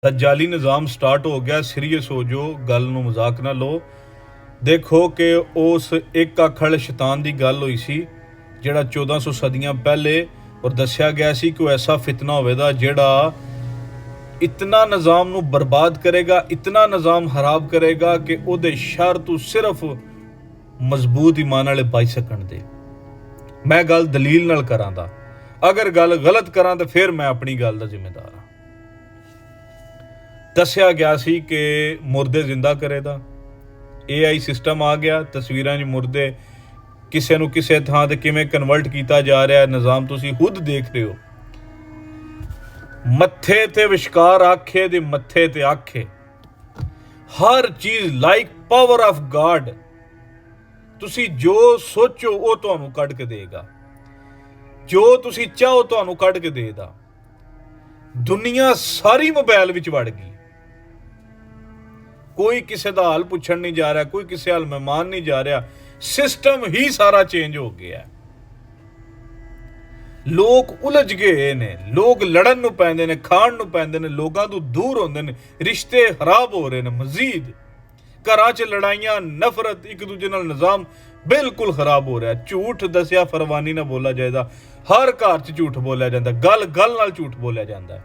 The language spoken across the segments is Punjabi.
ਤਾਂ ਜਾਲੀ ਨਿਜ਼ਾਮ ਸਟਾਰਟ ਹੋ ਗਿਆ। ਸੀਰੀਅਸ ਹੋ ਜੋ, ਗੱਲ ਨੂੰ ਮਜ਼ਾਕ ਨਾ ਲਓ। ਦੇਖੋ ਕਿ ਉਸ ਇੱਕ ਅੱਖ ਵਾਲੇ ਸ਼ੈਤਾਨ ਦੀ ਗੱਲ ਹੋਈ ਸੀ ਜਿਹੜਾ 1400 ਸਦੀਆਂ ਪਹਿਲੇ, ਔਰ ਦੱਸਿਆ ਗਿਆ ਸੀ ਕਿ ਉਹ ਐਸਾ ਫਿਤਨਾ ਹੋਵੇਗਾ ਜਿਹੜਾ ਇਤਨਾ ਨਿਜ਼ਾਮ ਨੂੰ ਬਰਬਾਦ ਕਰੇਗਾ, ਇਤਨਾ ਨਿਜ਼ਾਮ ਖਰਾਬ ਕਰੇਗਾ ਕਿ ਉਹਦੇ ਸ਼ਰ ਤੋਂ ਸਿਰਫ ਮਜ਼ਬੂਤ ਈਮਾਨ ਵਾਲੇ ਬਚ ਸਕਣ ਦੇ। ਮੈਂ ਗੱਲ ਦਲੀਲ ਨਾਲ ਕਰਾਂ ਦਾ, ਅਗਰ ਗੱਲ ਗਲਤ ਕਰਾਂ ਤਾਂ ਫਿਰ ਮੈਂ ਆਪਣੀ ਗੱਲ ਦਾ ਜ਼ਿੰਮੇਦਾਰ ਹਾਂ। ਦੱਸਿਆ ਗਿਆ ਸੀ ਕਿ ਮੁਰਦੇ ਜ਼ਿੰਦਾ ਕਰੇਗਾ। AI ਸਿਸਟਮ ਆ ਗਿਆ, ਤਸਵੀਰਾਂ 'ਚ ਮੁਰਦੇ ਕਿਸੇ ਨੂੰ ਕਿਸੇ ਥਾਂ ਤੇ ਕਿਵੇਂ ਕਨਵਰਟ ਕੀਤਾ ਜਾ ਰਿਹਾ ਨਿਜ਼ਾਮ ਤੁਸੀਂ ਖੁਦ ਦੇਖ ਰਹੇ ਹੋ। ਮੱਥੇ ਤੇ ਵਿਸ਼ਕਾਰ ਆਖੇ ਦੇ ਮੱਥੇ ਤੇ ਆਖੇ, ਹਰ ਚੀਜ਼ ਲਾਈਕ ਪਾਵਰ ਆਫ ਗਾਡ। ਤੁਸੀਂ ਜੋ ਸੋਚੋ ਉਹ ਤੁਹਾਨੂੰ ਕੱਢ ਕੇ ਦੇਗਾ, ਜੋ ਤੁਸੀਂ ਚਾਹੋ ਤੁਹਾਨੂੰ ਕੱਢ ਕੇ ਦੇਗਾ। ਦੁਨੀਆ ਸਾਰੀ ਮੋਬਾਈਲ ਵਿੱਚ ਵੜ ਗਈ। ਕੋਈ ਕਿਸੇ ਦਾ ਹਾਲ ਪੁੱਛਣ ਨਹੀਂ ਜਾ ਰਿਹਾ, ਕੋਈ ਕਿਸੇ ਹਾਲ ਮਹਿਮਾਨ ਨਹੀਂ ਜਾ ਰਿਹਾ। ਸਿਸਟਮ ਹੀ ਸਾਰਾ ਚੇਂਜ ਹੋ ਗਿਆ। ਲੋਕ ਉਲਝ ਗਏ ਨੇ, ਲੋਕ ਲੜਨ ਨੂੰ ਪੈਂਦੇ ਨੇ, ਖਾਣ ਨੂੰ ਪੈਂਦੇ ਨੇ, ਲੋਕਾਂ ਤੋਂ ਦੂਰ ਹੁੰਦੇ ਨੇ, ਰਿਸ਼ਤੇ ਖਰਾਬ ਹੋ ਰਹੇ ਨੇ। ਮਜ਼ੀਦ ਘਰਾਂ 'ਚ ਲੜਾਈਆਂ, ਨਫ਼ਰਤ, ਇੱਕ ਦੂਜੇ ਨਾਲ ਨਿਜ਼ਾਮ ਬਿਲਕੁਲ ਖਰਾਬ ਹੋ ਰਿਹਾ। ਝੂਠ ਦੱਸਿਆ ਫਰਵਾਨੀ ਨਾ ਬੋਲਾ ਜਾਏਗਾ। ਹਰ ਘਰ 'ਚ ਝੂਠ ਬੋਲਿਆ ਜਾਂਦਾ, ਗੱਲ ਗੱਲ ਨਾਲ ਝੂਠ ਬੋਲਿਆ ਜਾਂਦਾ।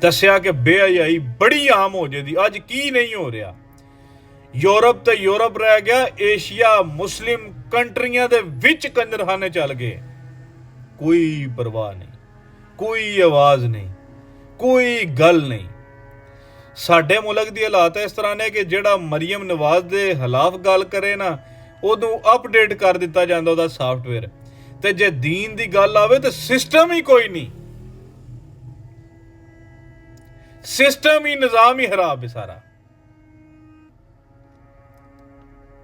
ਦੱਸਿਆ ਕਿ ਬੇਹਯਾਈ ਬੜੀ ਆਮ ਹੋ ਜਾਂਦੀ। ਅੱਜ ਕੀ ਨਹੀਂ ਹੋ ਰਿਹਾ। ਯੂਰਪ ਤੇ ਯੂਰਪ ਰਹਿ ਗਿਆ, ਏਸ਼ੀਆ ਮੁਸਲਿਮ ਕੰਟਰੀਆਂ ਦੇ ਵਿੱਚ ਕੰਜਰਖਾਨੇ ਚੱਲ ਗਏ। ਕੋਈ ਪਰਵਾਹ ਨਹੀਂ, ਕੋਈ ਆਵਾਜ਼ ਨਹੀਂ, ਕੋਈ ਗੱਲ ਨਹੀਂ। ਸਾਡੇ ਮੁਲਕ ਦੀ ਹਾਲਾਤ ਇਸ ਤਰ੍ਹਾਂ ਨੇ ਕਿ ਜਿਹੜਾ ਮਰੀਮ ਨਵਾਜ਼ ਦੇ ਖਿਲਾਫ ਗੱਲ ਕਰੇ ਨਾ, ਉਹਨੂੰ ਅਪਡੇਟ ਕਰ ਦਿੱਤਾ ਜਾਂਦਾ ਉਹਦਾ ਸਾਫਟਵੇਅਰ। ਤੇ ਜੇ ਦੀਨ ਦੀ ਗੱਲ ਆਵੇ ਤਾਂ ਸਿਸਟਮ ਹੀ ਕੋਈ ਨਹੀਂ। ਸਿਸਟਮ ਹੀ, ਨਿਜ਼ਾਮ ਹੀ ਖਰਾਬ ਹੈ ਸਾਰਾ।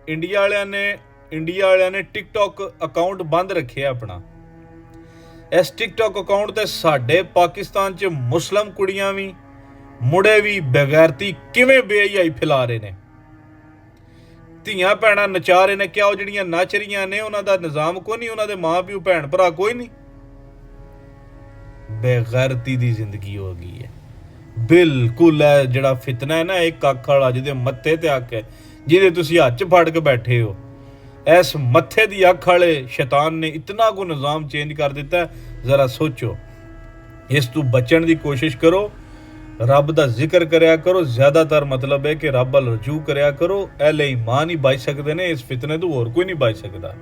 ਇੰਡੀਆ ਵਾਲਿਆਂ ਨੇ ਟਿਕਟੌਕ ਅਕਾਊਂਟ ਬੰਦ ਰੱਖਿਆ ਆਪਣਾ। ਇਸ ਟਿਕਟੌਕ ਅਕਾਊਂਟ ਤੇ ਸਾਡੇ ਪਾਕਿਸਤਾਨ 'ਚ ਮੁਸਲਮ ਕੁੜੀਆਂ ਵੀ, ਮੁੰਡੇ ਵੀ ਬੇਗੈਰਤੀ ਕਿਵੇਂ ਬੇਹਯਾਈ ਫੈਲਾ ਰਹੇ ਨੇ। ਧੀਆਂ ਭੈਣਾਂ ਨਚਾ ਰਹੇ ਨੇ। ਕਿਆ ਉਹ ਜਿਹੜੀਆਂ ਨੱਚ ਰਹੀਆਂ ਨੇ ਉਹਨਾਂ ਦਾ ਨਿਜ਼ਾਮ ਕੋਈ ਨਹੀਂ, ਉਹਨਾਂ ਦੇ ਮਾਂ ਪਿਓ ਭੈਣ ਭਰਾ ਕੋਈ ਨਹੀਂ। ਬੇਗੈਰਤੀ ਦੀ ਜ਼ਿੰਦਗੀ ਹੋ ਗਈ ਹੈ ਬਿਲਕੁਲ। ਹੈ ਜਿਹੜਾ ਫਿਤਨਾ ਹੈ ਨਾ, ਇੱਕ ਅੱਖ ਵਾਲਾ ਜਿਹਦੇ ਮੱਥੇ ਤੇ ਅੱਖ ਹੈ, ਜਿਹਦੇ ਤੁਸੀਂ ਹੱਥ 'ਚ ਫੜ ਕੇ ਬੈਠੇ ਹੋ, ਇਸ ਮੱਥੇ ਦੀ ਅੱਖ ਵਾਲੇ ਸ਼ੈਤਾਨ ਨੇ ਇਤਨਾ ਕੋ ਨਿਜ਼ਾਮ ਚੇਂਜ ਕਰ ਦਿੱਤਾ। ਜ਼ਰਾ ਸੋਚੋ, ਇਸ ਤੋਂ ਬਚਣ ਦੀ ਕੋਸ਼ਿਸ਼ ਕਰੋ। ਰੱਬ ਦਾ ਜ਼ਿਕਰ ਕਰਿਆ ਕਰੋ। ਜ਼ਿਆਦਾਤਰ ਮਤਲਬ ਹੈ ਕਿ ਰੱਬ ਵੱਲ ਰਜੂ ਕਰਿਆ ਕਰੋ। ਅਹਿਲੇ ਈਮਾਨ ਹੀ ਬਚ ਸਕਦੇ ਨੇ ਇਸ ਫਿਤਨੇ ਤੋਂ, ਹੋਰ ਕੋਈ ਨਹੀਂ ਬਚ ਸਕਦਾ।